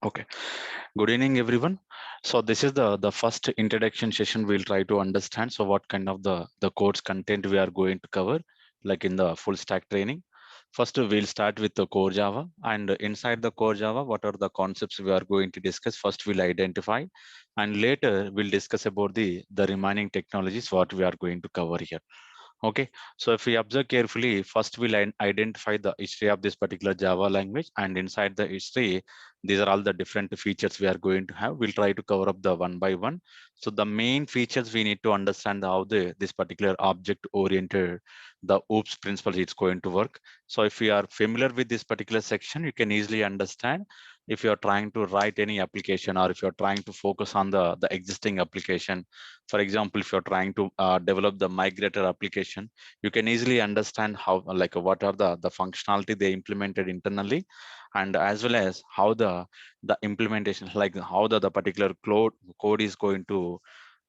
Okay. Good evening, everyone. So this is the first introduction session. We'll try to understand. So what kind of the course content we are going to cover, like in the full stack training. First, we'll start with the core Java, and inside the core Java, what are the concepts we are going to discuss? First, we'll identify, and later we'll discuss about the remaining technologies what we are going to cover here. Okay, so if we observe carefully, first we'll identify the history of this particular Java language, and inside the history, these are all the different features we are going to have. We'll try to cover up the one by one. So the main features we need to understand how this particular object oriented, the OOPS principle is going to work. So if you are familiar with this particular section, you can easily understand if you are trying to write any application or if you're trying to focus on the existing application. For example, if you're trying to develop the migrator application, you can easily understand how, like, what are the functionality they implemented internally, and as well as how the implementation, like how the particular code is going to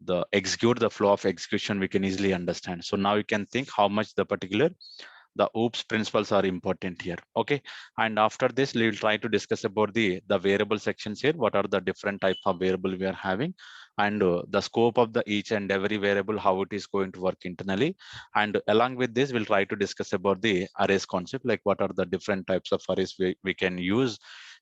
the execute, the flow of execution, we can easily understand. So now you can think how much the OOPS principles are important here. Okay, and after this we will try to discuss about the variable sections here. What are the different type of variable we are having, and the scope of the each and every variable, how it is going to work internally. And along with this, we'll try to discuss about the arrays concept, like what are the different types of arrays we can use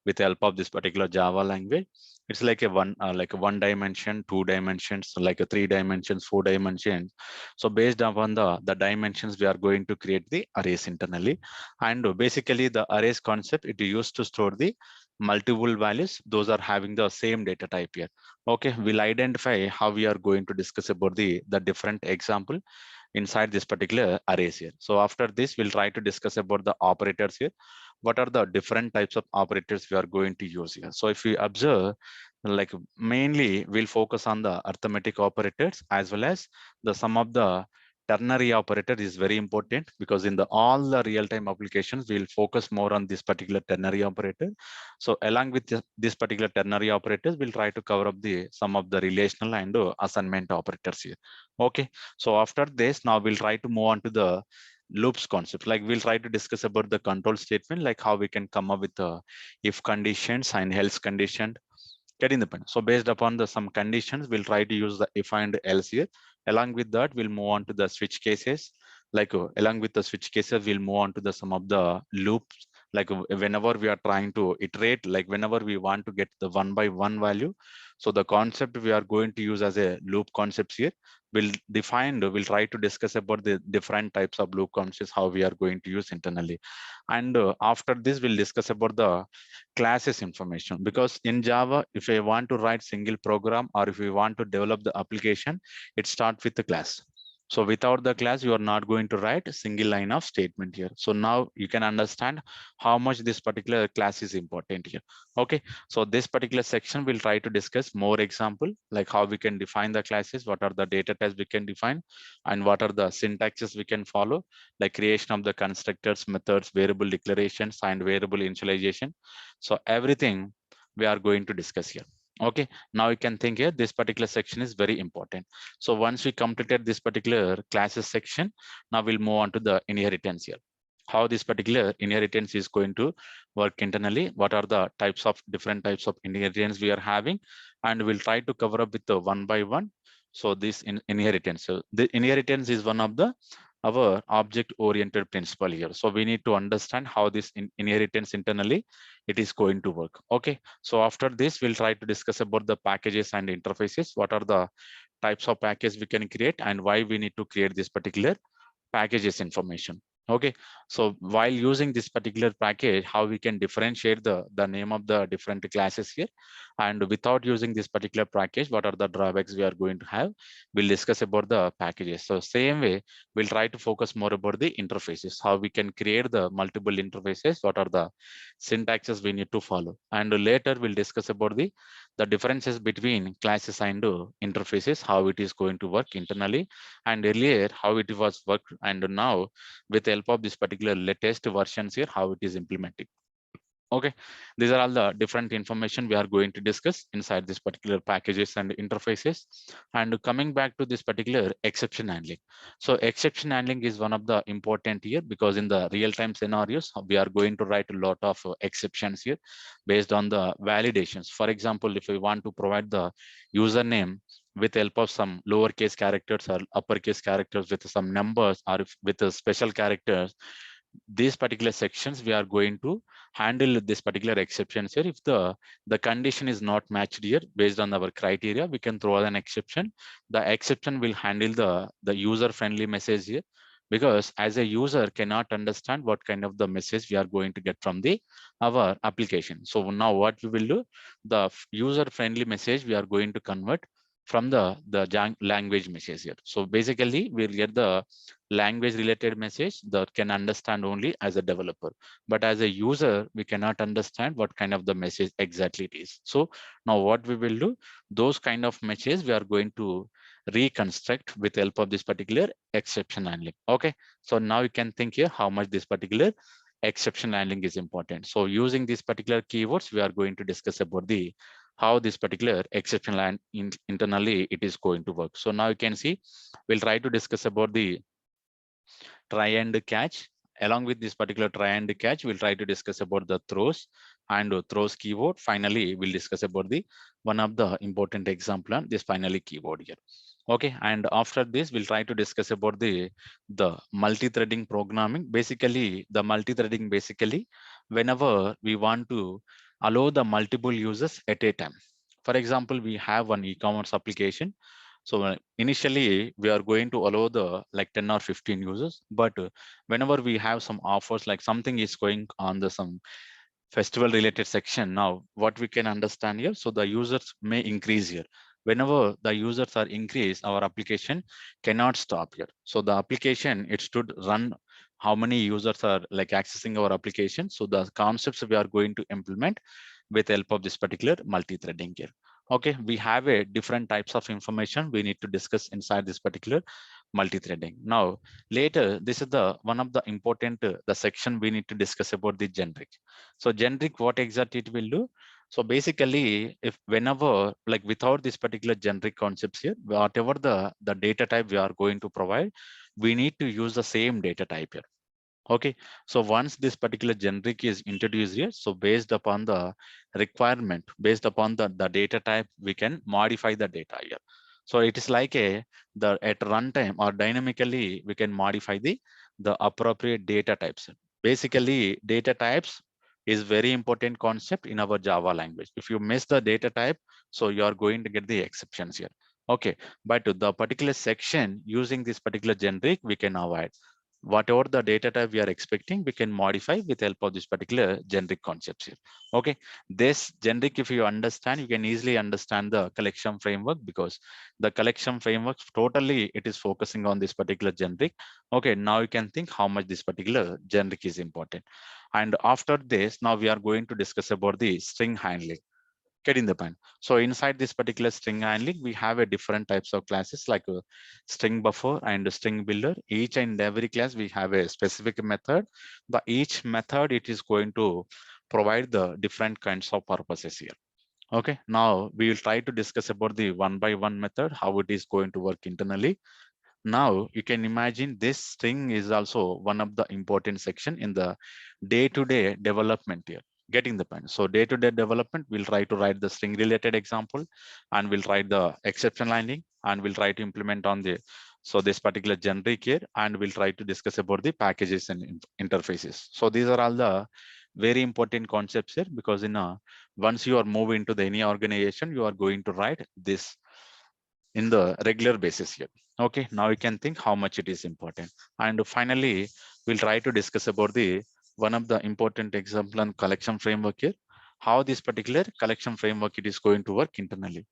with the help of this particular Java language. It's like a one dimension, two dimensions, like a three dimensions, four dimensions. So based upon the dimensions, we are going to create the arrays internally. And basically the arrays concept, it is used to store the multiple values. Those are having the same data type here. Okay, we'll identify how we are going to discuss about the different example inside this particular arrays here. So after this, we'll try to discuss about the operators here. What are the different types of operators we are going to use here? So if we observe, like, mainly we'll focus on the arithmetic operators, as well as the some of the ternary operator is very important, because in the all the real-time applications we'll focus more on this particular ternary operator. So along with this particular ternary operators, we'll try to cover up the some of the relational and assignment operators here. Okay, so after this, now we'll try to move on to the loops concept. Like, we'll try to discuss about the control statement, like how we can come up with the if conditions and else condition, getting the point. So based upon the some conditions, we'll try to use the if and else here. Along with that, we'll move on to the switch cases. Like, along with the switch cases, we'll move on to the some of the loops. Like, whenever we are trying to iterate, like whenever we want to get the one by one value. So the concept we are going to use as a loop concepts here. We'll try to discuss about the different types of loop concepts, how we are going to use internally. And after this, we'll discuss about the classes information, because in Java, if I want to write single program or if we want to develop the application, it starts with the class. So without the class, you are not going to write a single line of statement here. So now you can understand how much this particular class is important here. Okay, so this particular section will try to discuss more example, like how we can define the classes, what are the data types we can define, and what are the syntaxes we can follow, like creation of the constructors, methods, variable declarations, and variable initialization. So everything we are going to discuss here. Okay, now you can think here, this particular section is very important. So once we completed this particular classes section, now we'll move on to the inheritance here. How this particular inheritance is going to work internally, what are the different types of inheritance we are having, and we'll try to cover up with the one by one. So this inheritance, so the inheritance is one of the our object oriented principle here. So we need to understand how this inheritance internally it is going to work. Okay, so after this, we'll try to discuss about the packages and interfaces. What are the types of packages we can create, and why we need to create this particular packages information. Okay, so while using this particular package, how we can differentiate the name of the different classes here, and without using this particular package, what are the drawbacks we are going to have, we'll discuss about the packages. So same way, we'll try to focus more about the interfaces, how we can create the multiple interfaces, what are the syntaxes we need to follow, and later we'll discuss about the differences between classes and interfaces, how it is going to work internally, and earlier how it was worked, and now with the help of this particular latest versions here, how it is implemented. Okay, these are all the different information we are going to discuss inside this particular packages and interfaces. And coming back to this particular exception handling. So exception handling is one of the important here, because in the real-time scenarios, we are going to write a lot of exceptions here based on the validations. For example, if we want to provide the username with help of some lowercase characters or uppercase characters with some numbers, or if with a special characters, these particular sections we are going to handle this particular exceptions here. If the condition is not matched here based on our criteria, we can throw an exception. The exception will handle the user friendly message here, because as a user cannot understand what kind of the message we are going to get from the our application. So now what we will do, the user friendly message we are going to convert from the language message here. So basically we'll get the language related message that can understand only as a developer, but as a user we cannot understand what kind of the message exactly it is. So now what we will do, those kind of messages we are going to reconstruct with help of this particular exception handling. Okay, so now you can think here how much this particular exception handling is important. So using these particular keywords we are going to discuss about the how this particular exception line internally it is going to work. So now you can see we'll try to discuss about the try and catch. Along with this particular try and catch, we'll try to discuss about the throws and throws keyword. Finally, we'll discuss about the one of the important example on this finally keyword here. Okay, and after this, we'll try to discuss about the multi-threading programming. Basically, the multi-threading basically, whenever we want to allow the multiple users at a time. For example, we have one e-commerce application. So initially we are going to allow the like 10 or 15 users, but whenever we have some offers, like something is going on the some festival related section, now what we can understand here, so the users may increase here. Whenever the users are increased, our application cannot stop here. So the application, it should run how many users are like accessing our application. So the concepts we are going to implement with help of this particular multi-threading here. Okay, we have a different types of information we need to discuss inside this particular multi-threading. Now later, this is the one of the important the section we need to discuss about the generic. So generic, what exactly it will do? So basically, if whenever like without this particular generic concepts here, whatever the data type we are going to provide, we need to use the same data type here. Okay, so once this particular generic is introduced here, so based upon the requirement, based upon the data type, we can modify the data here. So it is like a the at runtime or dynamically we can modify the appropriate data types. Basically, data types is very important concept in our Java language. If you miss the data type, so you are going to get the exceptions here. Okay, but the particular section using this particular generic we can avoid. Whatever the data type we are expecting, we can modify with help of this particular generic concepts here. Okay, this generic, if you understand, you can easily understand the collection framework, because the collection framework totally it is focusing on this particular generic. Okay, now you can think how much this particular generic is important. And after this, now we are going to discuss about the string handling. Getting the point. So inside this particular string handling, we have a different types of classes like a string buffer and a string builder. Each and every class we have a specific method. The each method it is going to provide the different kinds of purposes here. Okay, now we will try to discuss about the one by one method, how it is going to work internally. Now you can imagine this string is also one of the important section in the day-to-day development here. Getting the point. So day-to-day development, we'll try to write the string related example, and we'll write the exception lining, and we'll try to implement on the so this particular generic here, and we'll try to discuss about the packages and interfaces. So these are all the very important concepts here, because in a once you are moving into the any organization, you are going to write this in the regular basis here. Okay, now you can think how much it is important. And finally, we'll try to discuss about the one of the important example and collection framework here, how this particular collection framework it is going to work internally.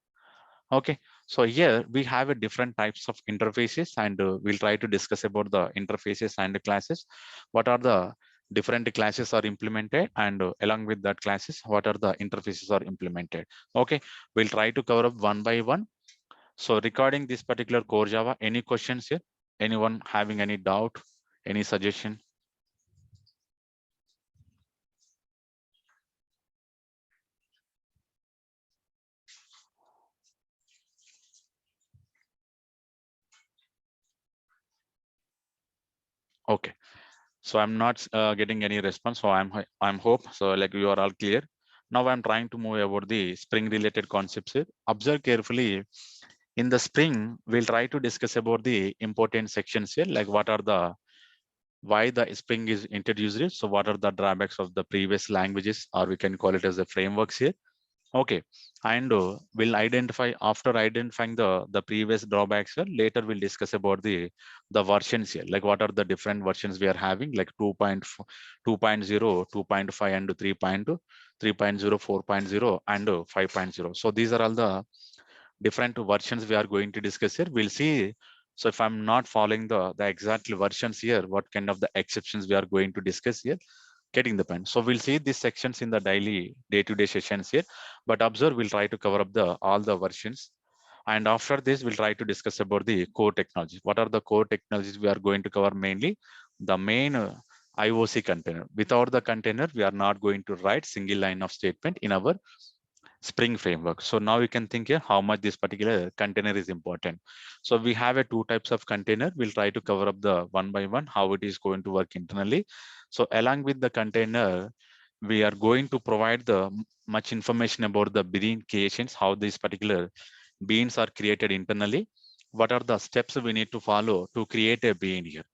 Okay, so here we have a different types of interfaces, and we'll try to discuss about the interfaces and the classes. What are the different classes are implemented, and along with that classes, what are the interfaces are implemented. Okay, we'll try to cover up one by one. So regarding this particular core Java, any questions here? Anyone having any doubt, any suggestion? Okay. So I'm not getting any response. So I'm hope. So like you are all clear. Now I'm trying to move about the Spring related concepts here. Observe carefully. In the Spring, we'll try to discuss about the important sections here, like what are the why the Spring is introduced here. So what are the drawbacks of the previous languages, or we can call it as the frameworks here. Okay, and we'll identify after identifying the previous drawbacks here. Later we'll discuss about the versions here, like what are the different versions we are having, like 2.4, 2.0, 2.5, and 3.2, 3.0, 4.0, and 5.0. So these are all the different versions we are going to discuss here. We'll see. So if I'm not following the exact versions here, what kind of the exceptions we are going to discuss here, getting the point. So we'll see these sections in the daily day-to-day sessions here, but observe, we'll try to cover up the all the versions. And after this, we'll try to discuss about the core technologies. What are the core technologies we are going to cover? Mainly the main IOC container. Without the container, we are not going to write single line of statement in our Spring framework. So now you can think here how much this particular container is important. So we have a two types of container. We'll try to cover up the one by one, how it is going to work internally. So along with the container, we are going to provide the much information about the bean creations, how these particular beans are created internally. What are the steps we need to follow to create a bean here?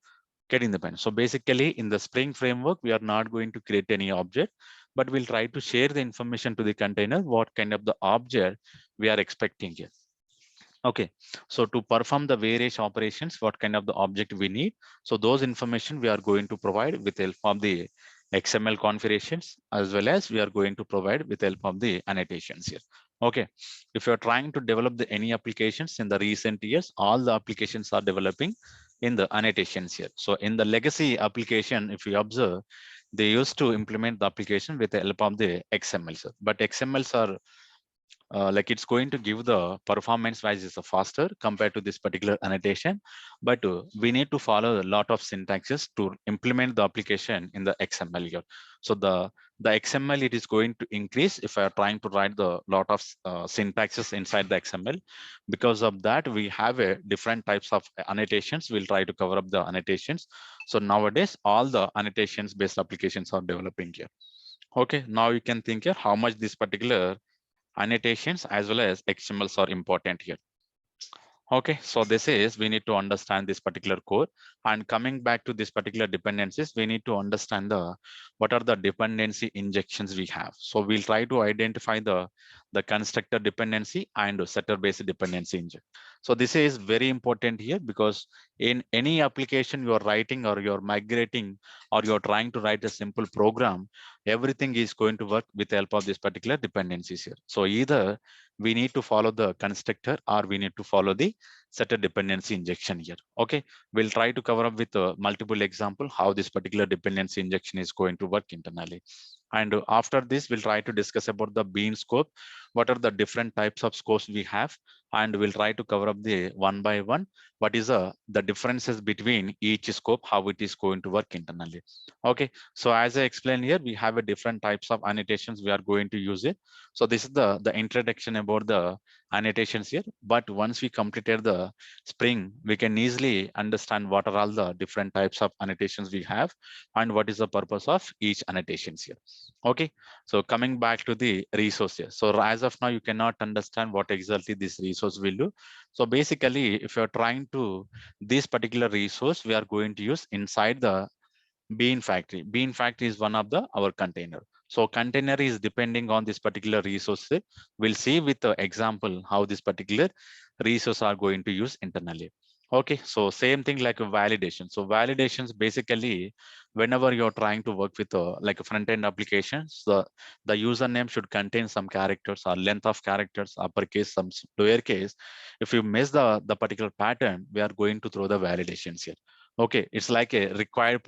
Getting the point. So basically in the Spring framework, we are not going to create any object, but we'll try to share the information to the container, what kind of the object we are expecting here. Okay, so to perform the various operations, what kind of the object we need. So those information we are going to provide with help of the XML configurations, as well as we are going to provide with help of the annotations here. Okay, if you're trying to develop any applications in the recent years, all the applications are developing in the annotations here. So in the legacy application, if you observe, they used to implement the application with the help of the XMLs, but XMLs are like it's going to give the performance wise is faster compared to this particular annotation, but we need to follow a lot of syntaxes to implement the application in the XML here. So the XML, it is going to increase if I are trying to write the lot of syntaxes inside the XML. Because of that, we have a different types of annotations. We'll try to cover up the annotations. So nowadays all the annotations based applications are developing here. Okay, now you can think here how much this particular annotations as well as XMLs are important here. Okay, so this is, we need to understand this particular core, and coming back to this particular dependencies, we need to understand the what are the dependency injections we have. So we'll try to identify the constructor dependency and setter based dependency inject. So this is very important here, because in any application you are writing or you're migrating or you're trying to write a simple program, everything is going to work with the help of this particular dependencies here. So either we need to follow the constructor or we need to follow the set a dependency injection here. Okay, we'll try to cover up with multiple example how this particular dependency injection is going to work internally. And after this, we'll try to discuss about the bean scope. What are the different types of scopes we have? And we'll try to cover up the one by one. What is the differences between each scope, how it is going to work internally. Okay, so as I explained here, we have a different types of annotations we are going to use it. So this is the introduction about the annotations here. But once we completed the Spring, we can easily understand what are all the different types of annotations we have and what is the purpose of each annotations here. Okay, so coming back to the resources. So as of now, you cannot understand what exactly this resource will do. So basically, if you're trying to this particular resource, we are going to use inside the Bean factory. Bean factory is one of the our container. So container is depending on this particular resource. We'll see with the example how this particular resource are going to use internally. Okay, so same thing like a validation. So validations basically, whenever you're trying to work with like a front end applications, the username should contain some characters or length of characters, uppercase, some lowercase. If you miss the particular pattern, we are going to throw the validations here. Okay, it's like a required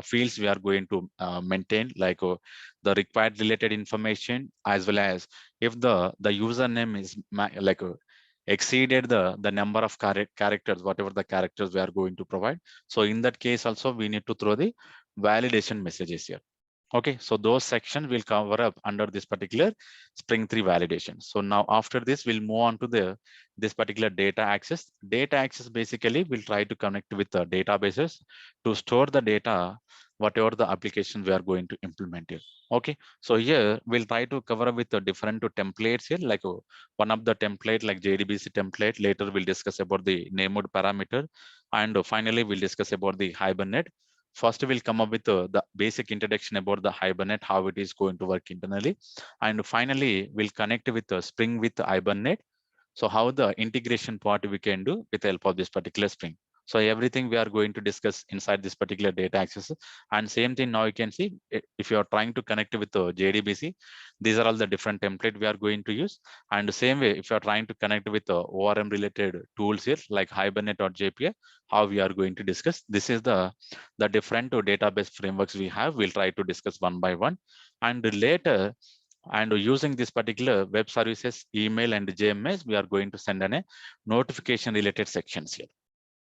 fields we are going to maintain, like the required related information, as well as if the username is like exceeded the number of characters, whatever the characters we are going to provide. So in that case also we need to throw the validation messages here. Okay, so those sections will cover up under this particular Spring 3 validation. So now after this, we'll move on to this particular data access. Data access basically will try to connect with the databases to store the data, whatever the application we are going to implement here. Okay, so here we'll try to cover up with the different templates here, like one of the template like JDBC template. Later we'll discuss about the named parameter, and finally we'll discuss about the Hibernate. First, we'll come up with the basic introduction about the Hibernate, how it is going to work internally. And finally, we'll connect with the Spring with Hibernate. So how the integration part we can do with the help of this particular Spring. So everything we are going to discuss inside this particular data access. And same thing now you can see, if you are trying to connect with the JDBC, these are all the different template we are going to use. And the same way, if you are trying to connect with the ORM related tools here, like Hibernate or JPA, how we are going to discuss. This is the different database frameworks we have. We'll try to discuss one by one. And later, and using this particular web services, email and JMS, we are going to send a notification related sections here.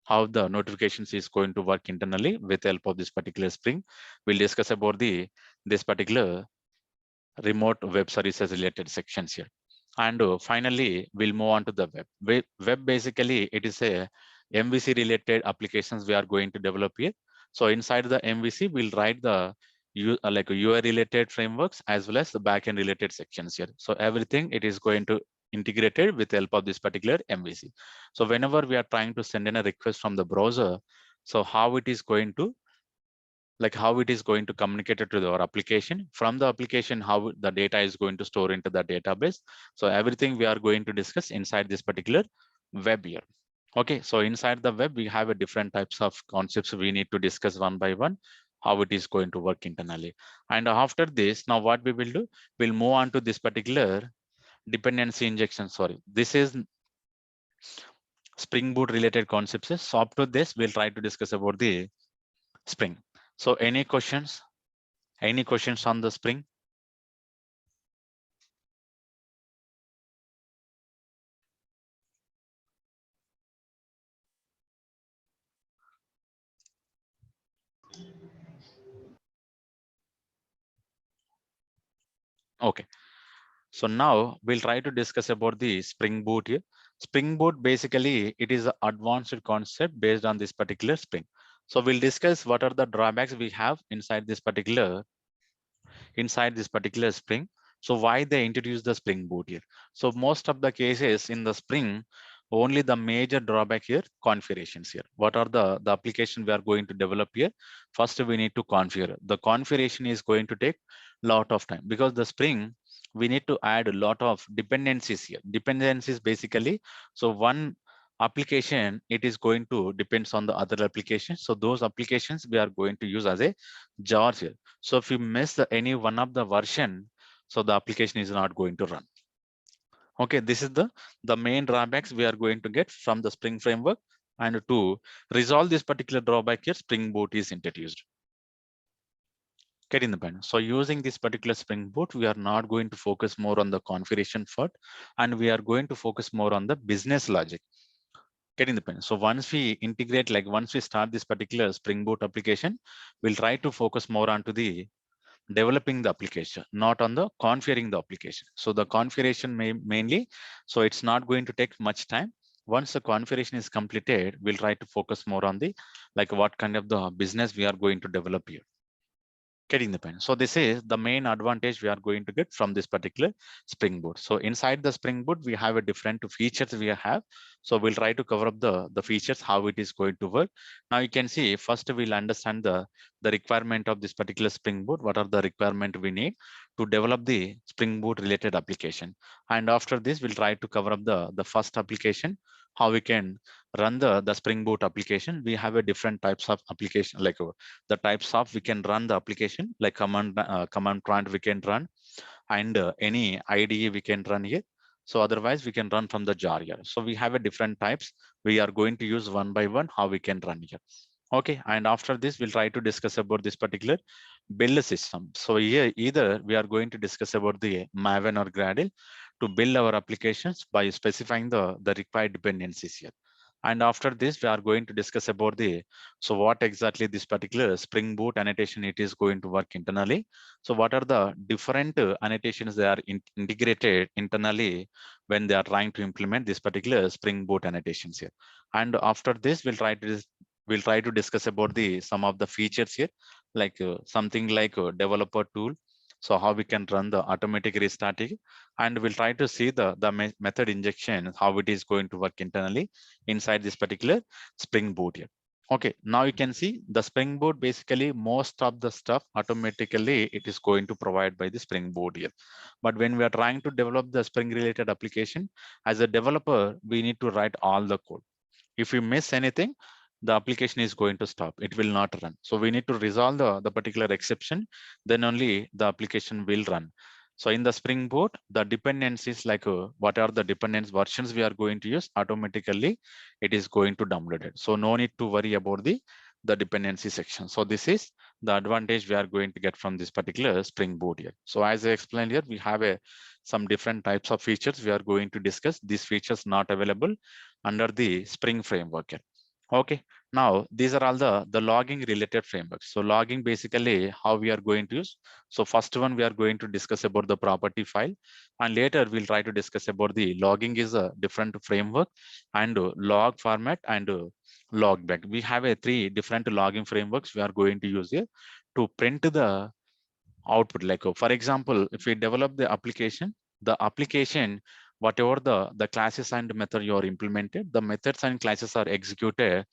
How the notifications is going to work internally with the help of this particular Spring. We'll discuss about this particular remote web services related sections here. And finally, we'll move on to the web. Web basically, it is a MVC related applications we are going to develop here. So inside the MVC, we'll write the like UI related frameworks as well as the backend related sections here. So everything it is going to integrated with the help of this particular MVC. So whenever we are trying to send in a request from the browser, so how it is going to how it is going to communicate it to our application, from the application how the data is going to store into the database. So everything we are going to discuss inside this particular web here. Okay, so inside the web we have a different types of concepts we need to discuss one by one, how it is going to work internally. And after this, now what we will do, we'll move on to this particular dependency injection. Sorry, this is Spring Boot related concepts. So after this we'll try to discuss about the Spring. So any questions? Any questions on the Spring? Okay. So now we'll try to discuss about the Spring Boot here. Spring Boot basically it is an advanced concept based on this particular Spring. So we'll discuss what are the drawbacks we have inside this particular Spring. So why they introduce the Spring Boot here. So most of the cases in the Spring, only the major drawback here, configurations here. What are the application we are going to develop here? First, we need to configure. The configuration is going to take a lot of time because the Spring, we need to add a lot of dependencies here. Dependencies basically, so one application, it is going to depends on the other application. So those applications we are going to use as a jars here. So if you miss any one of the version, so the application is not going to run. Okay, this is the main drawbacks we are going to get from the Spring framework. And to resolve this particular drawback here, Spring Boot is introduced. Getting the point. So using this particular Spring Boot, we are not going to focus more on the configuration part, and we are going to focus more on the business logic. Getting the point. So once we integrate, like once we start this particular Spring Boot application, we'll try to focus more onto the developing the application, not on the configuring the application. So the configuration mainly, so it's not going to take much time. Once the configuration is completed, we'll try to focus more on the like what kind of the business we are going to develop here. Getting the point. So this is the main advantage we are going to get from this particular Spring Boot. So inside the Spring Boot, we have a different features we have. So we'll try to cover up the features, how it is going to work. Now you can see, first we'll understand the requirement of this particular Spring Boot. What are the requirement we need to develop the Spring Boot related application? And after this, we'll try to cover up the first application, how we can run the Spring Boot application. We have a different types of application, like the types of we can run the application, like command prompt we can run, and any IDE we can run here. So otherwise we can run from the jar here. So we have a different types. We are going to use one by one how we can run here. Okay, and after this we'll try to discuss about this particular build system. So here either we are going to discuss about the Maven or Gradle to build our applications by specifying the required dependencies here. And after this, we are going to discuss about the, so what exactly this particular Spring Boot annotation it is going to work internally. So what are the different annotations they are integrated internally when they are trying to implement this particular Spring Boot annotations here. And after this, we'll try to discuss about the some of the features here, like something like a developer tool. So how we can run the automatic restarting, and we'll try to see the method injection, how it is going to work internally inside this particular Spring Boot here. Okay, now you can see the Spring Boot, basically most of the stuff automatically it is going to provide by the Spring Boot here. But when we are trying to develop the Spring related application, as a developer, we need to write all the code. If you miss anything, the application is going to stop. It will not run. So we need to resolve the particular exception, then only the application will run. So in the Spring Boot, the dependencies, like what are the dependence versions we are going to use, automatically it is going to download it. So no need to worry about the dependency section. So this is the advantage we are going to get from this particular Spring Boot here. So as I explained here, we have some different types of features we are going to discuss. These features not available under the Spring framework here. Okay, now these are all the logging related frameworks. So logging, basically how we are going to use. So first one, we are going to discuss about the property file, and later we'll try to discuss about the logging is a different framework, and log format, and log back. We have a three different logging frameworks we are going to use here to print the output. Like for example, if we develop the application, whatever the classes and method you are implemented, the methods and classes are executed,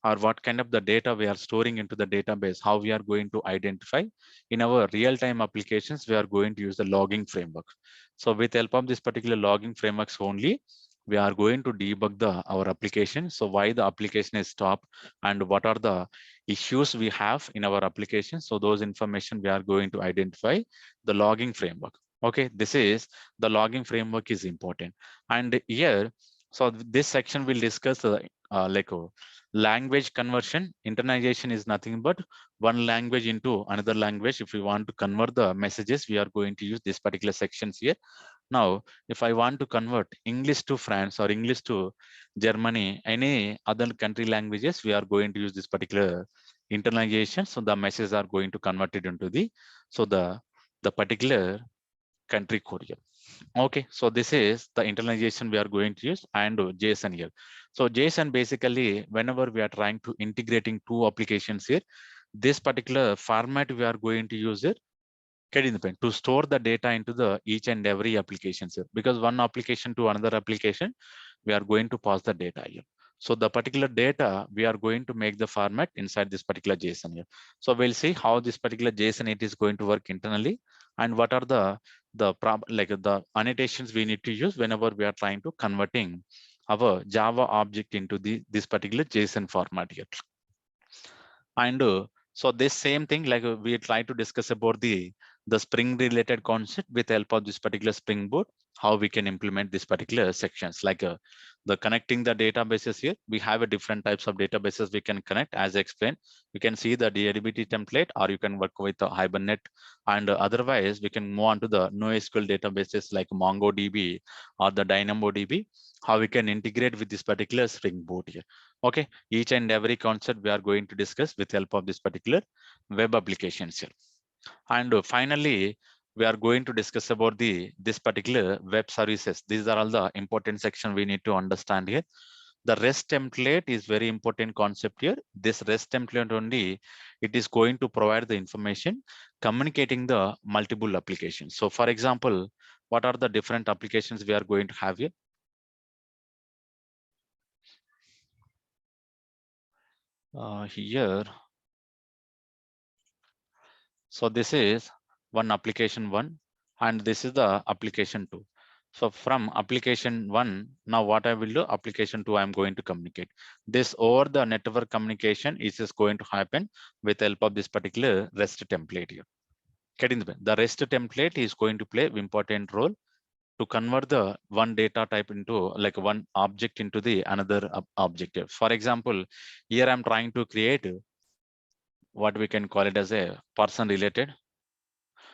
or what kind of the data we are storing into the database, how we are going to identify in our real-time applications, we are going to use the logging framework. So with help of this particular logging frameworks only, we are going to debug our application. So why the application is stopped, and what are the issues we have in our application. So those information we are going to identify the logging framework. Okay, this is the logging framework is important. And here, so this section will discuss like language conversion. Internalization is nothing but one language into another language. If we want to convert the messages, we are going to use this particular sections here. Now, if I want to convert English to France or English to Germany, any other country languages, we are going to use this particular internalization. So the messages are going to convert it into the particular country code here. Okay, so this is the internalization we are going to use, and JSON here. So JSON, basically whenever we are trying to integrating two applications here, this particular format we are going to use it to store the data into the each and every application here, because one application to another application, we are going to pass the data here. So the particular data, we are going to make the format inside this particular JSON here. So we'll see how this particular JSON it is going to work internally, and what are the annotations we need to use whenever we are trying to converting our Java object into this particular JSON format here. And so this same thing, like we try to discuss about the Spring related concept with help of this particular Spring Boot, how we can implement this particular sections, like the connecting the databases here. We have a different types of databases we can connect. As I explained, you can see the DDBT template, or you can work with the Hibernate, and otherwise we can move on to the NoSQL databases like MongoDB or the DynamoDB, how we can integrate with this particular Spring Boot here. Okay, each and every concept we are going to discuss with help of this particular web applications here. And finally, we are going to discuss about this particular web services. These are all the important section we need to understand here. The REST template is very important concept here. This REST template only, it is going to provide the information communicating the multiple applications. So for example, what are the different applications we are going to have here? Here, so this is one application one, and this is the application two. So from application one, now what I will do, application two, I'm going to communicate. This over the network communication is just going to happen with help of this particular REST template here. Getting the REST template is going to play important role to convert the one data type into, like one object into the another objective. For example, here I'm trying to create what we can call it as a person related.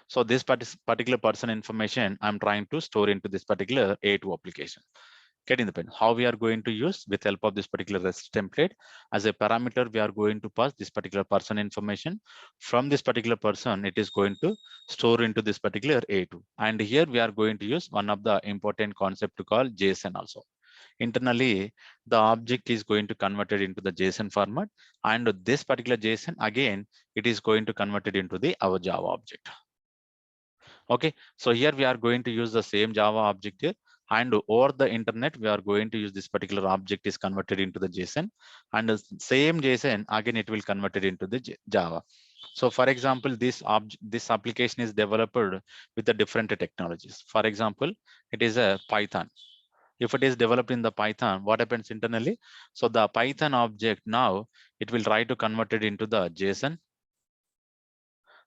So this particular person information I'm trying to store into this particular A2 application. Getting the point. How we are going to use with help of this particular REST template as a parameter, we are going to pass this particular person information. From this particular person, it is going to store into this particular A2. And here we are going to use one of the important concept to call JSON also. Internally, the object is going to convert it into the JSON format, and this particular JSON again, it is going to convert it into the our Java object. Okay, so here we are going to use the same Java object here, and over the internet we are going to use this particular object is converted into the JSON, and the same JSON again it will convert it into the Java. So for example, this application is developed with the different technologies. For example, it is a Python. If it is developed in the Python, what happens internally? So the Python object now it will try to convert it into the JSON.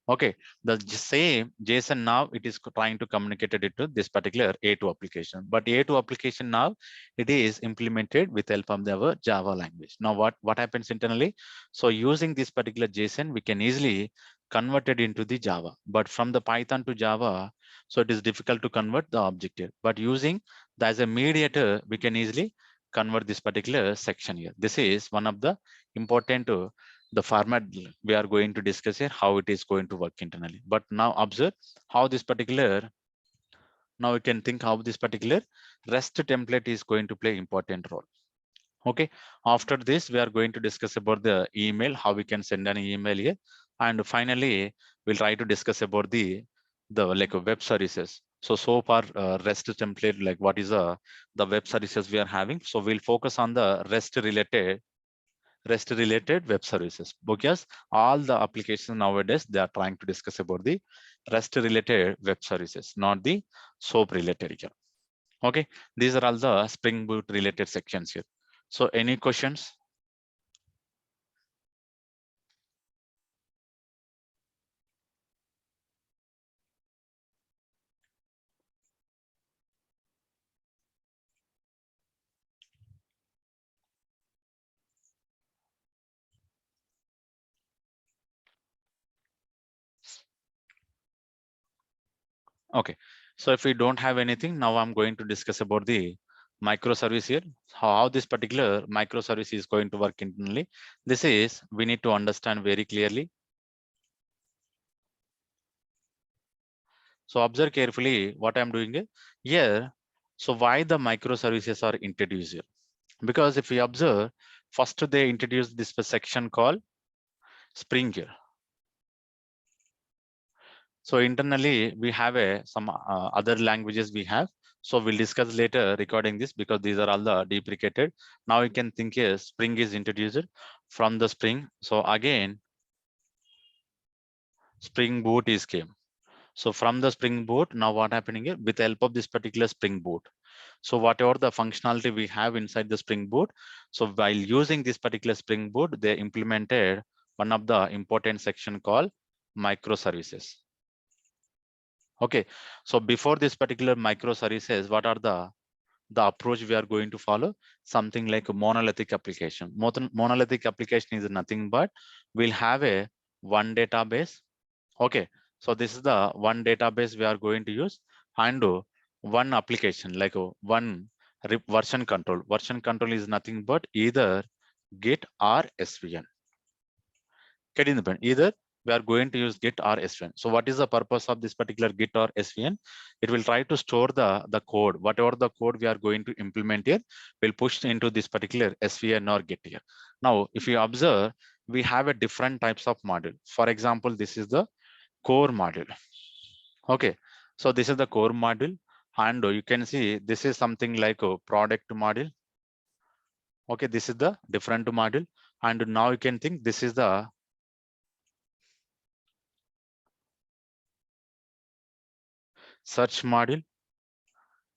Okay, the same JSON now it is trying to communicate it to this particular A2 application. But A2 application now it is implemented with help of our Java language. Now what happens internally? So using this particular JSON, we can easily convert it into the Java. But from the Python to Java, so it is difficult to convert the object here. But using the, as a mediator, we can easily convert this particular section here. This is one of the important the format we are going to discuss here, how it is going to work internally. But now observe how this particular, now we can think how this particular REST template is going to play important role. Okay, after this we are going to discuss about the email, how we can send an email here, and finally we'll try to discuss about the like web services. So far REST template, like what is the web services we are having. So we'll focus on the REST related web services, because all the applications nowadays they are trying to discuss about the REST related web services, not the SOAP related here. Okay, these are all the Spring Boot related sections here. So any questions? Okay, so if we don't have anything, now I'm going to discuss about the microservice here, how this particular microservice is going to work internally. This is, we need to understand very clearly. So observe carefully what I'm doing here. So why the microservices are introduced here? Because if we observe, first they introduced this section called Spring here. So internally we have some other languages we have. So we'll discuss later regarding this, because these are all the deprecated. Now you can think here Spring is introduced from the Spring. So again, Spring Boot is came. So from the Spring Boot, now what happening here with the help of this particular Spring Boot. So whatever the functionality we have inside the Spring Boot, so while using this particular Spring Boot, they implemented one of the important section called microservices. Okay, so before this particular microservices, what are the approach we are going to follow? Something like a monolithic application. Monolithic application is nothing but we'll have a one database. Okay, so this is the one database we are going to use, and one application like one version control. Version control is nothing but either Git or SVN. Getting the point? Either we are going to use Git or SVN. So what is the purpose of this particular Git or SVN? It will try to store the code. Whatever the code we are going to implement here, will push into this particular SVN or Git here. Now, if you observe, we have a different types of module. For example, this is the core module. Okay, so this is the core module, and you can see this is something like a product module. Okay, this is the different module, and now you can think this is the search module.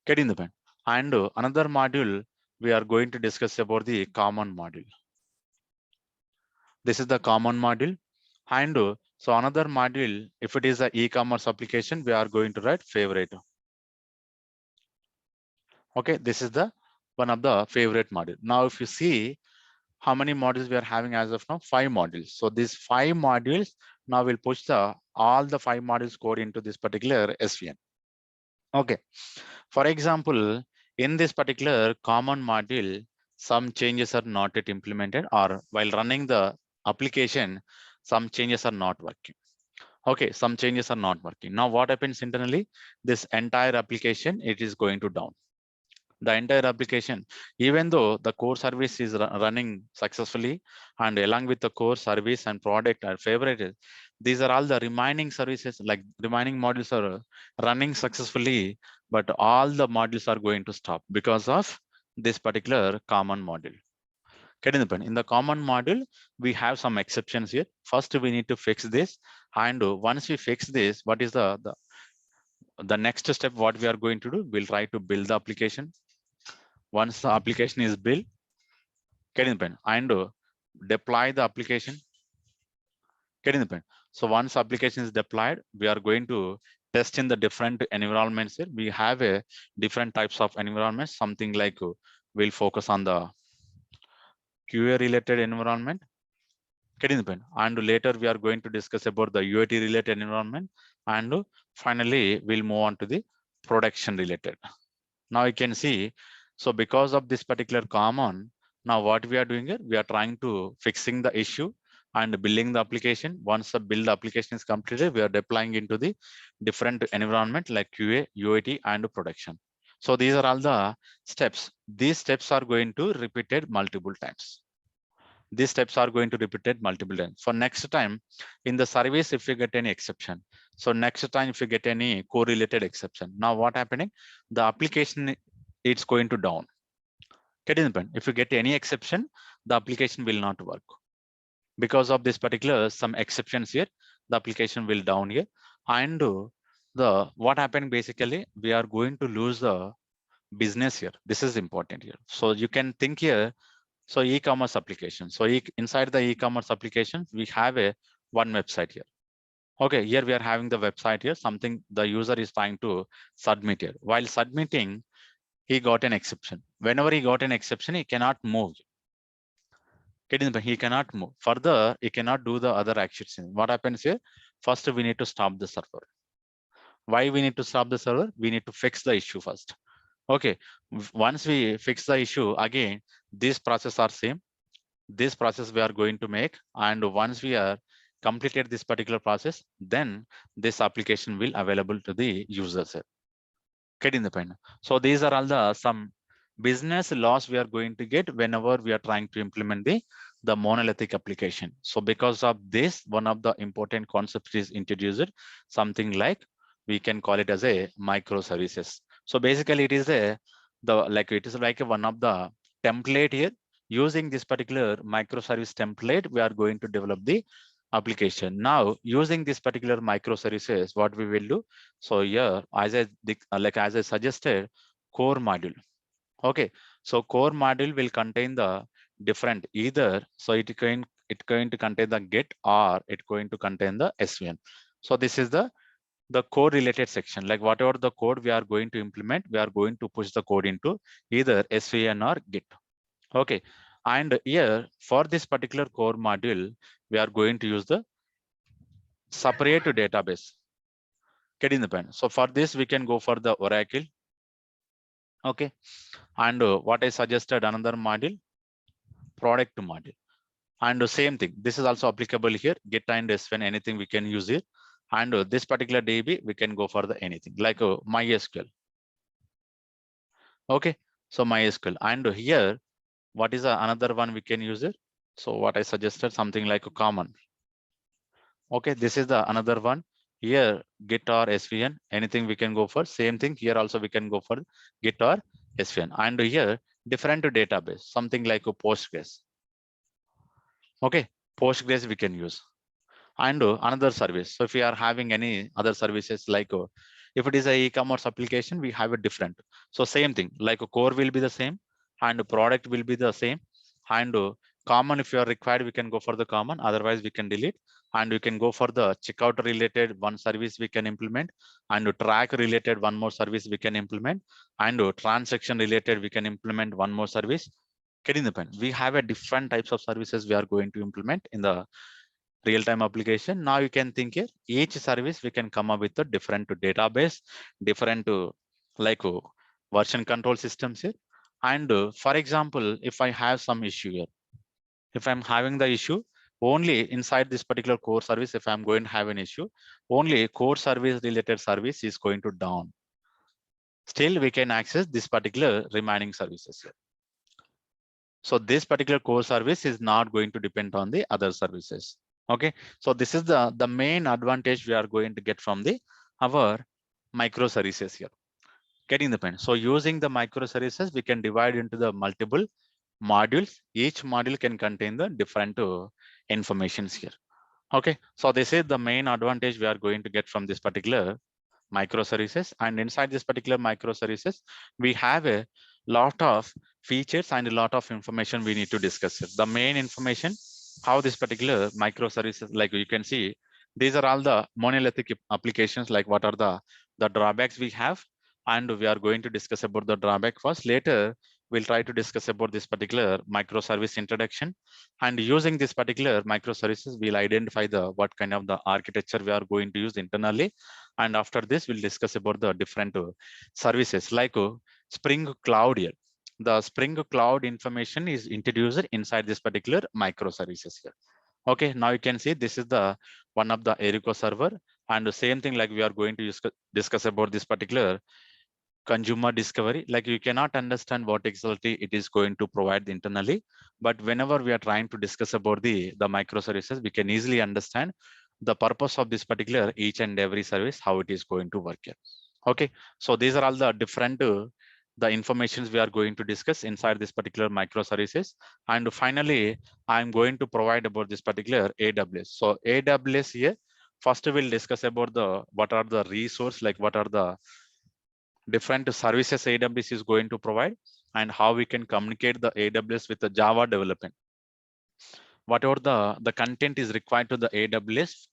Getting the point? And another module we are going to discuss about the common module. This is the common module, and so another module, if it is a e-commerce application, we are going to write favorite. Okay, this is the one of the favorite module. Now, if you see how many modules we are having as of now, 5 modules. So these 5 modules now will push the all the 5 modules code into this particular SVN. Okay, for example, In this particular common module, some changes are not yet implemented, or while running the application, some changes are not working. Okay, some changes are not working. Now what happens internally? This entire application, it is going to down. The entire application, even though the core service is running successfully, and along with the core service and product are favorited, these are all the remaining services, like remaining modules are running successfully, but all the modules are going to stop because of this particular common module. In the common module, we have some exceptions here. First, we need to fix this. And once we fix this, what is the next step? What we are going to do? We'll try to build the application. Once the application is built, and deploy the application. So once application is deployed, we are going to test in the different environments here. We have a different types of environments, something like we'll focus on the QA related environment. And later we are going to discuss about the UAT related environment, and finally we'll move on to the production related. Now you can see, so because of this particular common, now what we are doing here, we are trying to fixing the issue and building the application. Once the build application is completed, we are deploying into the different environment like QA, UAT, and production. So these are all the steps. These steps are going to repeated multiple times. These steps are going to repeated multiple times. For next time in the service, if you get any exception, so next time if you get any correlated exception, now what happening? The application, it's going to down. If you get any exception, the application will not work. Because of this particular some exceptions here, the application will down here. And the what happened basically, we are going to lose the business here. This is important here. So you can think here. So e-commerce application. So inside the e-commerce application, we have a one website here. Okay, here we are having the website here, something the user is trying to submit here. While submitting, he got an exception. Whenever he got an exception, he cannot move. He cannot move. Further, he cannot do the other actions. What happens here? First, we need to stop the server. Why we need to stop the server? We need to fix the issue first. Okay, once we fix the issue, again, these processes are same. This process we are going to make, and once we are completed this particular process, then this application will available to the users. So these are all the some business loss we are going to get whenever we are trying to implement the monolithic application. So because of this, one of the important concepts is introduced, something like we can call it as a microservices. So basically it is it is like one of the template here. Using this particular microservice template, we are going to develop the application. Now using this particular microservices, what we will do, so here as I suggested, core module. Okay, so core module will contain the different either, so it going to contain the get, or it going to contain the SVN. So this is the code related section, like whatever the code we are going to implement, we are going to push the code into either SVN or Git. Okay, and here for this particular core module, we are going to use the separate database. So for this, we can go for the Oracle. Okay, and what I suggested, another module, product module. And the same thing, this is also applicable here, Git and SVN, anything we can use it. And this particular DB, we can go for the anything like MySQL. Okay, so MySQL. And here, what is another one we can use it? So what I suggested, something like a common. Okay, this is the another one. Here, Git or SVN, anything we can go for. Same thing here also we can go for Git or SVN. And here, different database, something like a Postgres. Okay, Postgres we can use. And another service. So if we are having any other services, like if it is a e-commerce application, we have a different. So same thing, like a core will be the same, and product will be the same, and common, if you are required, we can go for the common, otherwise we can delete. And we can go for the checkout related one service we can implement, and track related one more service we can implement, and transaction related we can implement one more service. Getting the pen, we have a different types of services we are going to implement in the real-time application. Now you can think here, each service we can come up with a different database, different version control systems here. And for example, if I have some issue here, if I'm having the issue, only inside this particular core service, if I'm going to have an issue, only core service related service is going to down. Still, we can access this particular remaining services here. So this particular core service is not going to depend on the other services. Okay, so this is the main advantage we are going to get from the our microservices here. Getting the point. So using the microservices, we can divide into the multiple modules. Each module can contain the different informations here. Okay, so this is the main advantage we are going to get from this particular microservices. And inside this particular microservices, we have a lot of features and a lot of information we need to discuss here. The main information, how this particular microservices, like you can see, these are all the monolithic applications, like what are the drawbacks we have. And we are going to discuss about the drawback first. Later, we'll try to discuss about this particular microservice introduction. And using this particular microservices, we'll identify the what kind of the architecture we are going to use internally. And after this, we'll discuss about the different services like Spring Cloud here. The Spring Cloud information is introduced inside this particular microservices here. Okay, now you can see this is the one of the Erico server, and the same thing like we are going to discuss about this particular consumer discovery. Like you cannot understand what exactly it is going to provide internally, but whenever we are trying to discuss about the microservices, we can easily understand the purpose of this particular each and every service, how it is going to work here. Okay, so these are all the different the informations we are going to discuss inside this particular microservices. And finally, I'm going to provide about this particular AWS. So AWS here, first we'll discuss about the what are the resource, like what are the different services AWS is going to provide, and how we can communicate the AWS with the Java development. Whatever the content is required to the AWS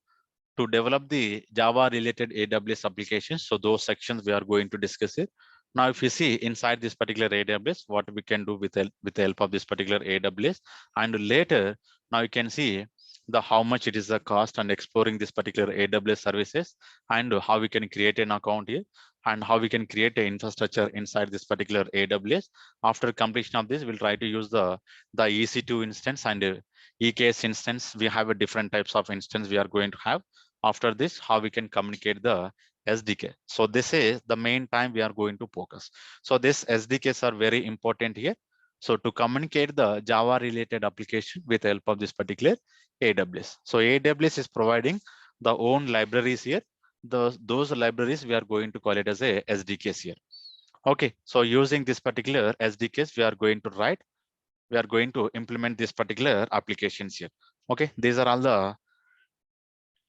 to develop the Java related AWS applications. So those sections we are going to discuss it. Now, if you see inside this particular AWS, what we can do with the help of this particular AWS, and later, now you can see the how much it is the cost and exploring this particular AWS services, and how we can create an account here, and how we can create an infrastructure inside this particular AWS. After completion of this, we'll try to use the EC2 instance and EKS instance. We have a different types of instance we are going to have. After this, how we can communicate the SDK. So this is the main time we are going to focus. So this SDKs are very important here. So to communicate the Java related application with the help of this particular AWS. So AWS is providing the own libraries here. Those libraries we are going to call it as a SDKs here. Okay, so using this particular SDKs, we are going to implement this particular applications here. Okay, these are all the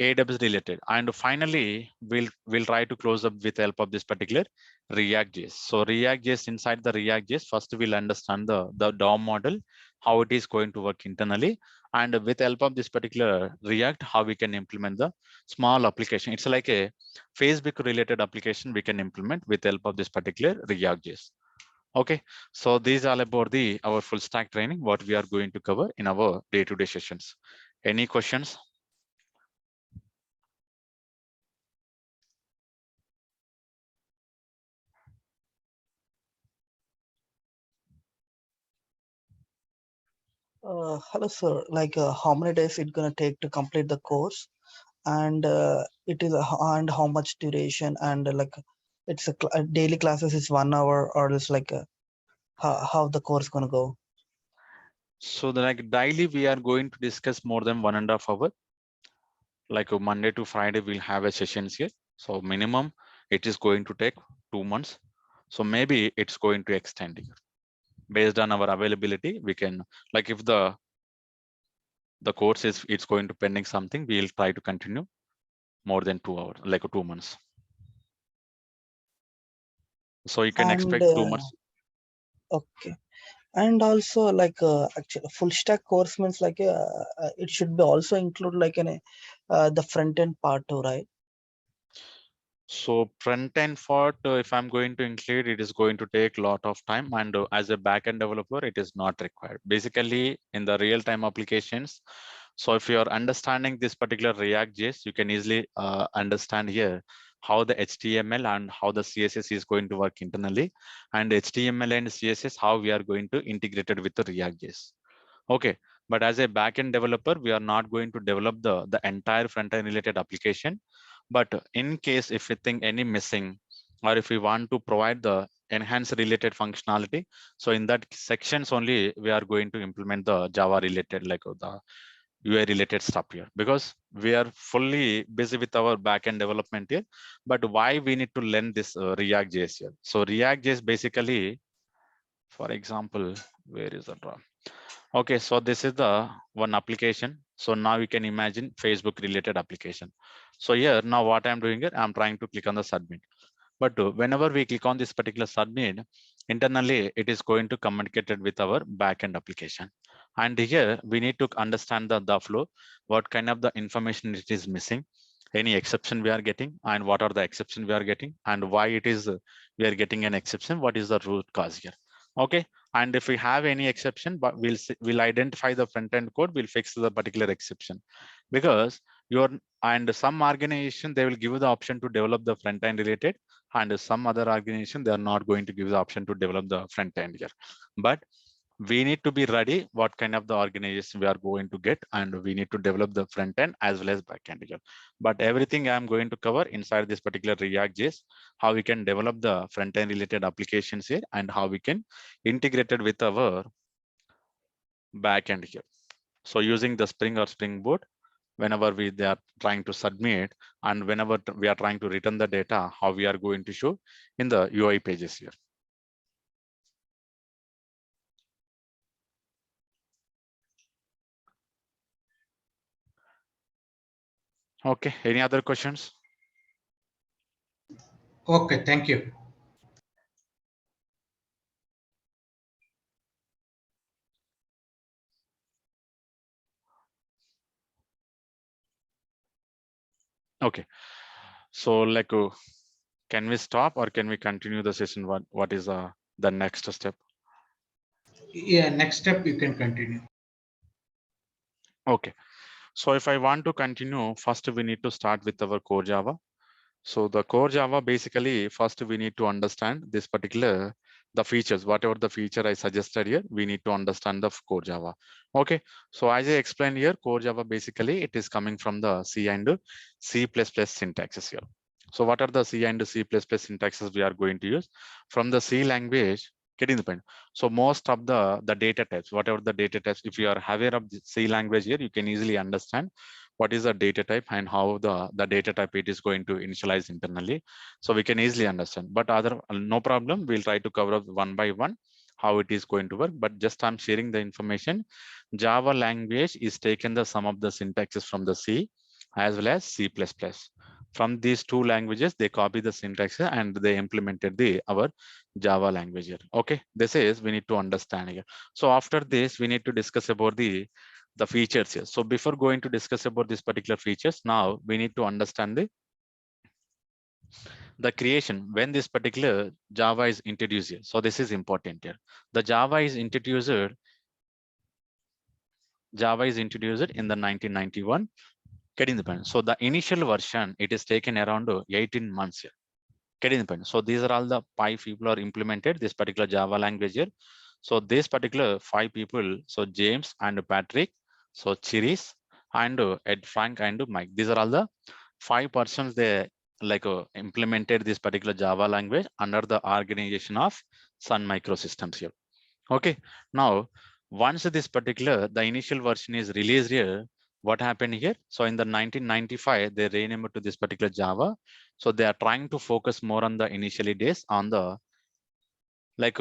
AWS related. And finally, we'll try to close up with the help of this particular React.js. So React.js, inside the React.js, first we'll understand the DOM model, how it is going to work internally. And with the help of this particular React, how we can implement the small application. It's like a Facebook related application we can implement with the help of this particular React.js. Okay, so these are about our full stack training, what we are going to cover in our day-to-day sessions. Any questions? Hello, sir. Like, how many days it gonna take to complete the course, and it is and how much duration, and like, it's daily classes is 1 hour, or it's like how the course gonna go? So like daily, we are going to discuss more than 1.5 hours. Like Monday to Friday, we'll have a sessions here. So minimum, it is going to take 2 months. So maybe it's going to extend here. Based on our availability, we can, like if the course is it's going to pending something, we'll try to continue more than 2 hours, like 2 months. So you can And expect 2 months. okay, and also like actually full stack course means like it should be also include like an the front end part too, right? So front end for if I'm going to include, it is going to take a lot of time, and as a backend developer, it is not required. Basically, in the real-time applications, so if you are understanding this particular React.js, you can easily understand here how the HTML and how the CSS is going to work internally, and HTML and CSS, how we are going to integrate it with the React.js. Okay, but as a backend developer, we are not going to develop the entire front-end related application. But in case if we think any missing, or if we want to provide the enhanced related functionality, so in that sections only we are going to implement the Java related, like the UI related stuff here, because we are fully busy with our backend development here. But why we need to learn this React.js here? So React.js basically, for example, where is the draw? Okay, so this is the one application. So now you can imagine Facebook related application. So here now what I'm doing here, I'm trying to click on the submit. But whenever we click on this particular submit, internally it is going to communicate it with our backend application. And here we need to understand the flow, what kind of the information it is missing, any exception we are getting, and what are the exception we are getting, and why it is we are getting an exception, what is the root cause here. Okay, and if we have any exception, but we'll identify the front end code, we'll fix the particular exception. Because your and some organization, they will give you the option to develop the front end related, and some other organization, they are not going to give the option to develop the front end here. But we need to be ready what kind of the organization we are going to get, and we need to develop the front end as well as back end here. But everything I'm going to cover inside this particular React.js, how we can develop the front end related applications here, and how we can integrate it with our back end here. So using the Spring or Spring Boot, whenever they are trying to submit, and whenever we are trying to return the data, how we are going to show in the UI pages here. Okay, any other questions? Okay, thank you. Okay, so like can we stop or can we continue the session? What is the next step? Yeah, next step you can continue. Okay, so if I want to continue, first we need to start with our core Java. So the core Java, basically, first we need to understand this particular, the features, whatever the feature I suggested here, we need to understand the core Java. Okay, so as I explained here, core Java, basically, it is coming from the C and C++ syntaxes here. So what are the C and C++ syntaxes we are going to use? From the C language, getting the point. So most of the data types, whatever the data types, if you are aware of the C language here, you can easily understand what is the data type and how the data type it is going to initialize internally. So we can easily understand, but other no problem, we'll try to cover up one by one how it is going to work. But just I'm sharing the information. Java language is taken the some of the syntaxes from the C as well as C++. From these two languages, they copy the syntax and they implemented the our Java language here. Okay, this is we need to understand here. So after this, we need to discuss about the features here. So before going to discuss about these particular features, now we need to understand the creation when this particular Java is introduced here. So this is important here. The Java is introduced in the 1991, getting the point. So the initial version, it is taken around 18 months here. Getting the point. So these are all the 5 people are implemented this particular Java language here. So this particular 5 people, so James and Patrick, so Chiris and Ed Frank and Mike. These are all the 5 persons they like implemented this particular Java language under the organization of Sun Microsystems here. Okay, now once this particular the initial version is released here, what happened here? So in the 1995, they renamed it to this particular Java. So they are trying to focus more on the initially days on the like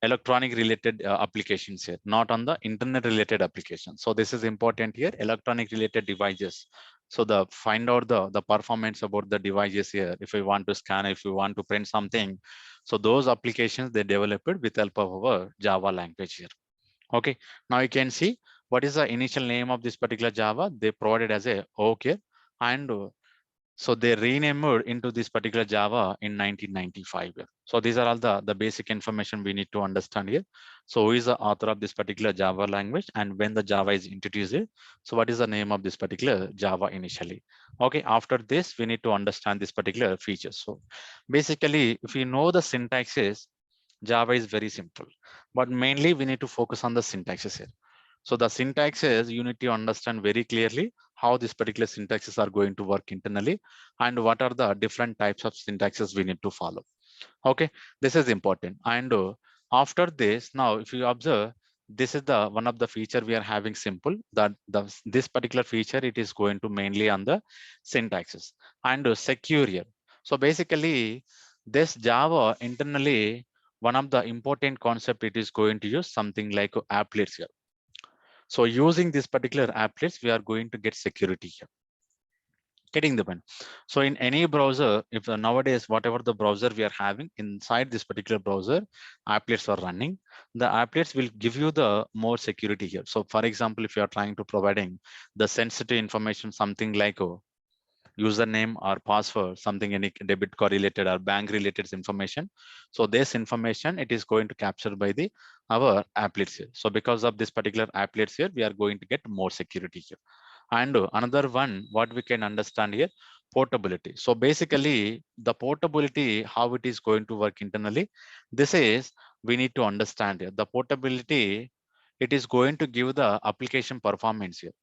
electronic related applications here, not on the internet related applications. So this is important here, electronic related devices. So the find out the performance about the devices here. If we want to scan, if we want to print something, so those applications they developed with help of our Java language here. Okay, now you can see what is the initial name of this particular Java they provided as a OK, and So they renamed into this particular Java in 1995. So these are all the basic information we need to understand here. So who is the author of this particular Java language and when the Java is introduced here? So what is the name of this particular Java initially? Okay, after this, we need to understand this particular feature. So basically, if you know the syntaxes, Java is very simple, but mainly we need to focus on the syntaxes here. So the syntaxes, you need to understand very clearly how this particular syntaxes are going to work internally and what are the different types of syntaxes we need to follow. Okay, this is important. And after this, now if you observe, this is the one of the feature we are having simple that this particular feature, it is going to mainly on the syntaxes and secure here. So basically this Java internally, one of the important concept it is going to use something like applets here. So using this particular applets, we are going to get security here. Getting the point. So in any browser, if nowadays whatever the browser we are having inside this particular browser, applets are running. The applets will give you the more security here. So for example, if you are trying to providing the sensitive information, something like username or password, something any debit card related or bank related information. So this information, it is going to capture by the our applets here. So because of this particular applets here, we are going to get more security here. And another one, what we can understand here, portability. So basically the portability, how it is going to work internally, this is, we need to understand here. The portability, it is going to give the application performance here.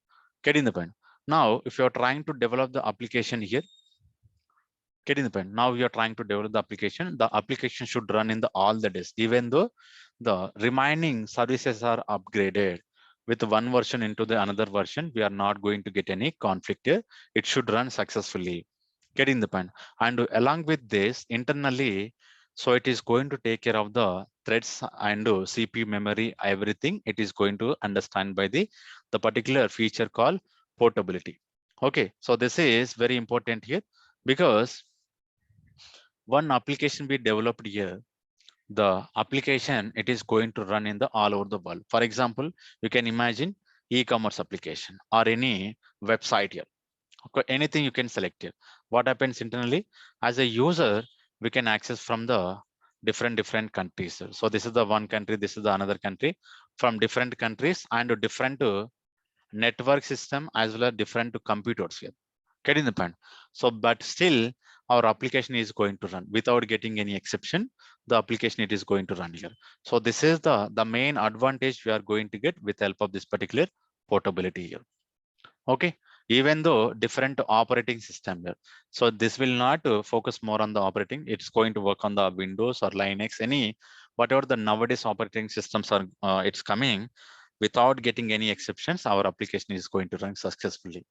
Getting the point. Now, if you're trying to develop the application here, getting the point. Now you're trying to develop the application should run in the all the days, even though the remaining services are upgraded with one version into the another version, we are not going to get any conflict here. It should run successfully. Getting the point. And along with this, internally, so it is going to take care of the threads and CPU memory, everything. It is going to understand by the particular feature called portability. Okay, so this is very important here because one application we developed here, the application, it is going to run in the all over the world. For example, you can imagine e-commerce application or any website here. Okay, anything you can select here. What happens internally as a user, we can access from the different countries. So this is the one country, this is the another country, from different countries and different network system as well as different computers here. Getting the point. So but still our application is going to run without getting any exception. The application, it is going to run here. So this is the main advantage we are going to get with help of this particular portability here. Okay, even though different operating system here. So this will not focus more on the operating, it's going to work on the Windows or Linux, any whatever the nowadays operating systems are it's coming. Without getting any exceptions, our application is going to run successfully.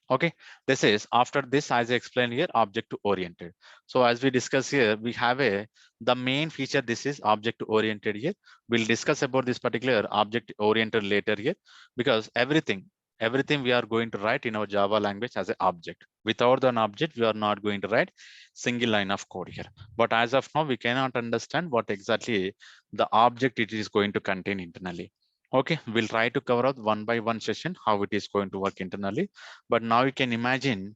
Okay, this is after this, as I explained here, object oriented. So as we discuss here, we have the main feature, this is object oriented here. We'll discuss about this particular object oriented later here, because everything we are going to write in our Java language as an object. Without an object, we are not going to write single line of code here. But as of now, we cannot understand what exactly the object it is going to contain internally. Okay, we'll try to cover out one by one session how it is going to work internally. But now you can imagine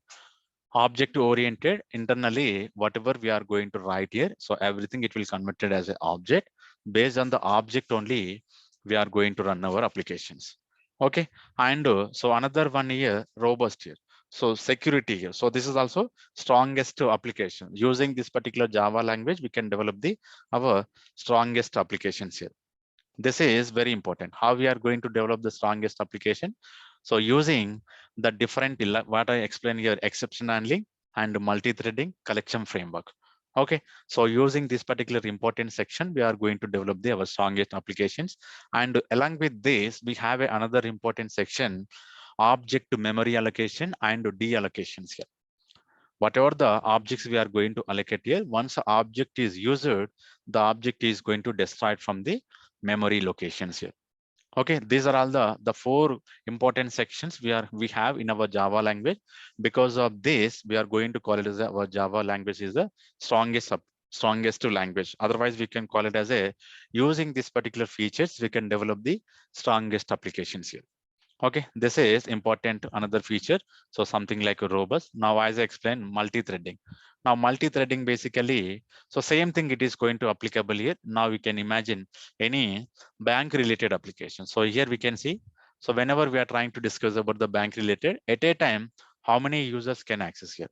object oriented internally, whatever we are going to write here. So everything it will converted as an object. Based on the object only, we are going to run our applications. Okay, and so another one here, robust here. So security here. So this is also strongest application. Using this particular Java language, we can develop our strongest applications here. This is very important. How we are going to develop the strongest application? So using the different, what I explained here, exception handling and multi-threading collection framework. Okay, so using this particular important section, we are going to develop our strongest applications. And along with this, we have another important section, object to memory allocation and deallocations here. Whatever the objects we are going to allocate here, once the object is used, the object is going to destroy from the memory locations here. Okay, these are all the four important sections we have in our Java language. Because of this, we are going to call it as our Java language is the strongest language. Otherwise, we can call it as a, using these particular features, we can develop the strongest applications here. Okay, this is important another feature. So something like a robust. Now, as I explained, multi-threading. Now, multi-threading basically, so same thing it is going to applicable here. Now we can imagine any bank related application. So here we can see, so whenever we are trying to discuss about the bank related, at a time, how many users can access here?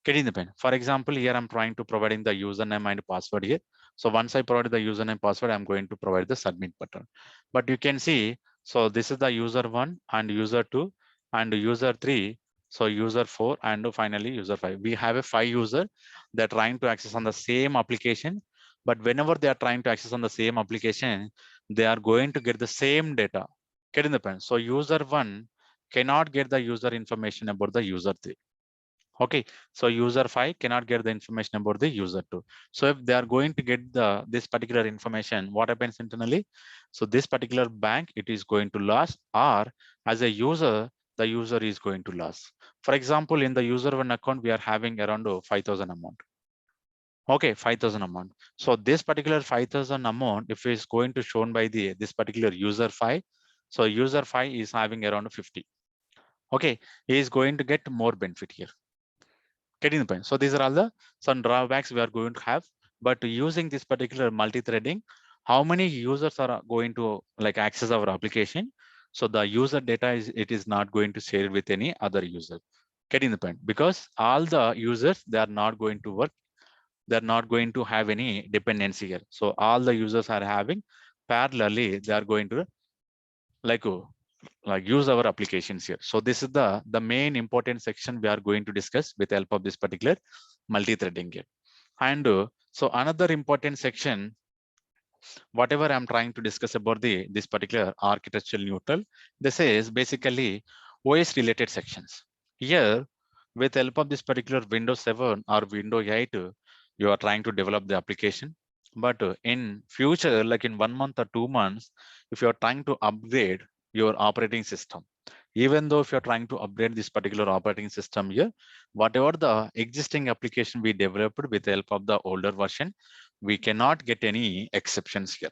Getting the pen. For example, here I'm trying to providing the username and password here. So once I provide the username password, I'm going to provide the submit button. But you can see, so this is the user one and user two and user three. So user four and finally user five. We have a 5 user. They're trying to access on the same application. But whenever they are trying to access on the same application, they are going to get the same data. Getting the pen. So user one cannot get the user information about the user three. Okay, so user 5 cannot get the information about the user 2. So if they are going to get the this particular information, what happens internally? So this particular bank, it is going to lose, or as a user, the user is going to lose. For example, in the user one account, we are having around 5,000 amount. Okay, 5,000 amount. So this particular 5,000 amount, if it's going to shown by the this particular user 5, so user 5 is having around 50. Okay, he is going to get more benefit here. Getting the point. So these are all the some drawbacks we are going to have. But using this particular multi-threading, how many users are going to like access our application? So the user data is it is not going to share with any other user. Getting the point? Because all the users they are not going to work. They're not going to have any dependency here. So all the users are having parallelly. They are going to like use our applications here. So this is the main important section we are going to discuss with the help of this particular multi-threading here. And so another important section, whatever I'm trying to discuss about this particular architectural neutral, this is basically OS related sections. Here, with the help of this particular Windows 7 or Windows 8, you are trying to develop the application. But in future, like in 1 month or 2 months, if you're trying to upgrade your operating system, even though if you're trying to upgrade this particular operating system here, whatever the existing application we developed with the help of the older version, we cannot get any exceptions here.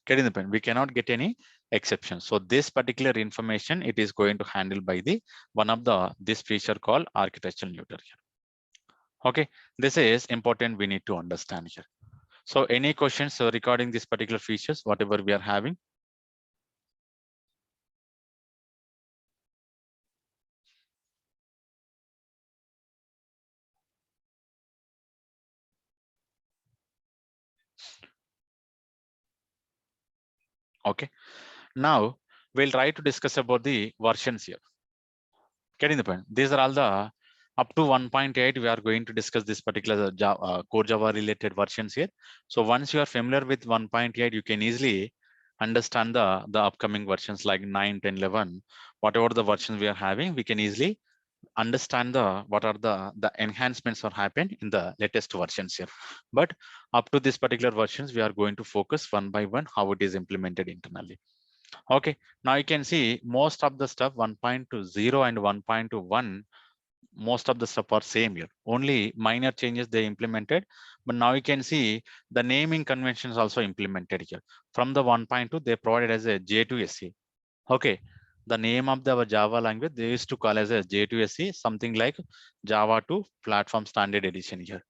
Getting the point? We cannot get any exceptions. So this particular information, it is going to handle by the one of the this feature called architectural neutral here. Okay, this is important. We need to understand here. So any questions regarding this particular features, whatever we are having? Okay, now we'll try to discuss about the versions here. Getting the point? These are all the up to 1.8. We are going to discuss this particular Java, core Java related versions here. So once you are familiar with 1.8, you can easily understand the upcoming versions like 9, 10, 11, whatever the versions we are having, we can easily understand the what are the enhancements are happened in the latest versions here. But up to this particular versions, we are going to focus one by one how it is implemented internally. Okay, now you can see most of the stuff 1.20 and 1.1, most of the stuff are same here. Only minor changes they implemented. But now you can see the naming conventions also implemented here. From the 1.2, they provided as a J2SE. Okay, the name of the Java language they used to call as a J2SE, something like Java 2 Platform Standard Edition here.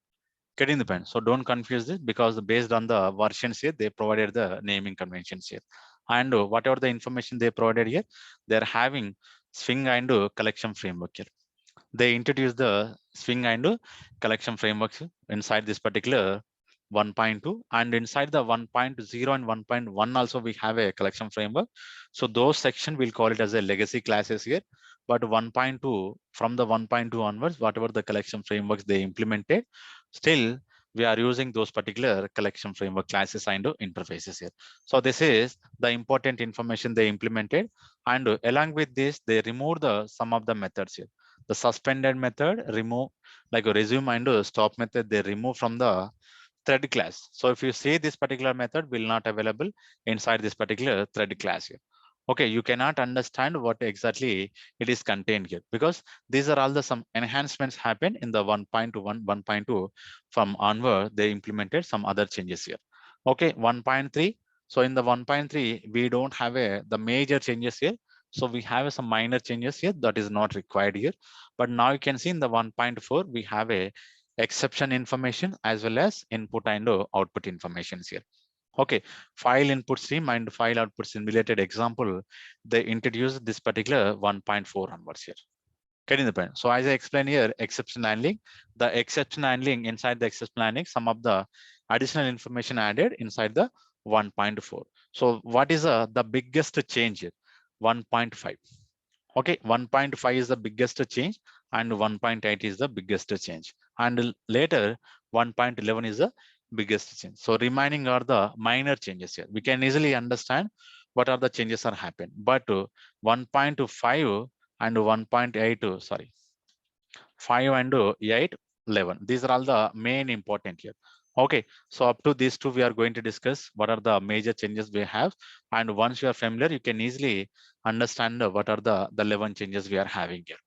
Getting the point? So don't confuse this because based on the versions here, they provided the naming conventions here. And whatever the information they provided here, they're having Swing and collection framework here. They introduced the Swing and collection frameworks inside this particular 1.2, and inside the 1.0 and 1.1 also we have a collection framework. So those section we'll call it as a legacy classes here. But 1.2, from the 1.2 onwards, whatever the collection frameworks they implemented, still we are using those particular collection framework classes and interfaces here. So this is the important information they implemented, and along with this they remove the some of the methods here. The suspended method remove, like a resume and a stop method they remove from the thread class. So if you see this particular method will not available inside this particular thread class here. Okay, you cannot understand what exactly it is contained here because these are all the some enhancements happen in the 1.1, 1.2 from onward they implemented some other changes here. Okay, 1.3. So in the 1.3 we don't have the major changes here. So we have some minor changes here that is not required here. But now you can see in the 1.4, we have a exception information as well as input and output informations here. Okay, file input stream and file output stream related example, they introduce this particular 1.4 onwards here. Getting the point. So as I explained here, exception handling, the exception handling inside the exception handling, some of the additional information added inside the 1.4. So what is the biggest change here? 1.5. Okay, 1.5 is the biggest change and 1.8 is the biggest change. And later 1.11 is the biggest change. So remaining are the minor changes here. We can easily understand what are the changes are happening. But 1.5 and 1.8, sorry, 5 and 8, 11. These are all the main important here. Okay, so up to these two, we are going to discuss what are the major changes we have. And once you are familiar, you can easily understand what are the 11 changes we are having here.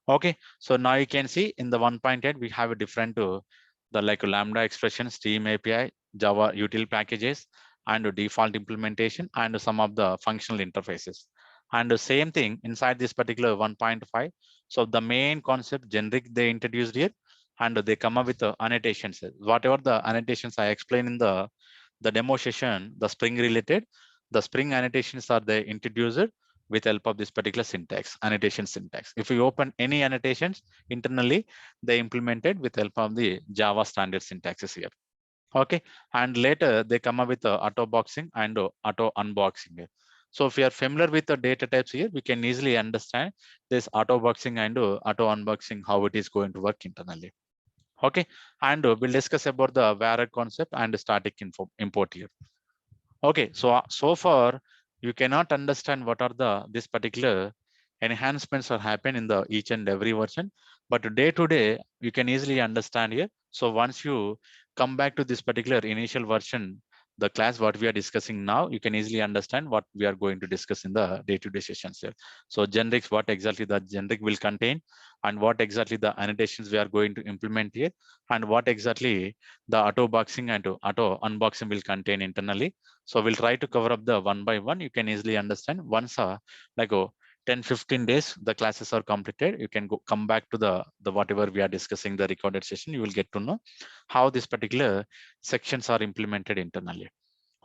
Okay, so now you can see in the 1.8, we have a different the like Lambda expression, Stream API, Java util packages, and default implementation, and some of the functional interfaces. And the same thing inside this particular 1.5. So the main concept generic they introduced here, and they come up with the annotations. Whatever the annotations I explained in the demo session, the Spring related, the Spring annotations are they introduced with help of this particular syntax, annotation syntax. If you open any annotations internally, they implemented with help of the Java standard syntaxes here. Okay, and later they come up with auto boxing and auto unboxing here. So if you are familiar with the data types here, we can easily understand this auto boxing and auto unboxing, how it is going to work internally. Okay, and we'll discuss about the var concept and static info import here. Okay, so so far you cannot understand what are the this particular enhancements are happen in the each and every version, but day to day you can easily understand here. So once you come back to this particular initial version, the class what we are discussing now, you can easily understand what we are going to discuss in the day-to-day sessions here. So generics, what exactly the generic will contain, and what exactly the annotations we are going to implement here, and what exactly the auto boxing and auto unboxing will contain internally. So we'll try to cover up the one by one. You can easily understand once like 10-15 days the classes are completed, you can go come back to the whatever we are discussing the recorded session. You will get to know how this particular sections are implemented internally.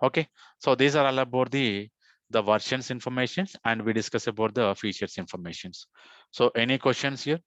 Okay, so these are all about the versions informations, and we discuss about the features informations. So any questions here?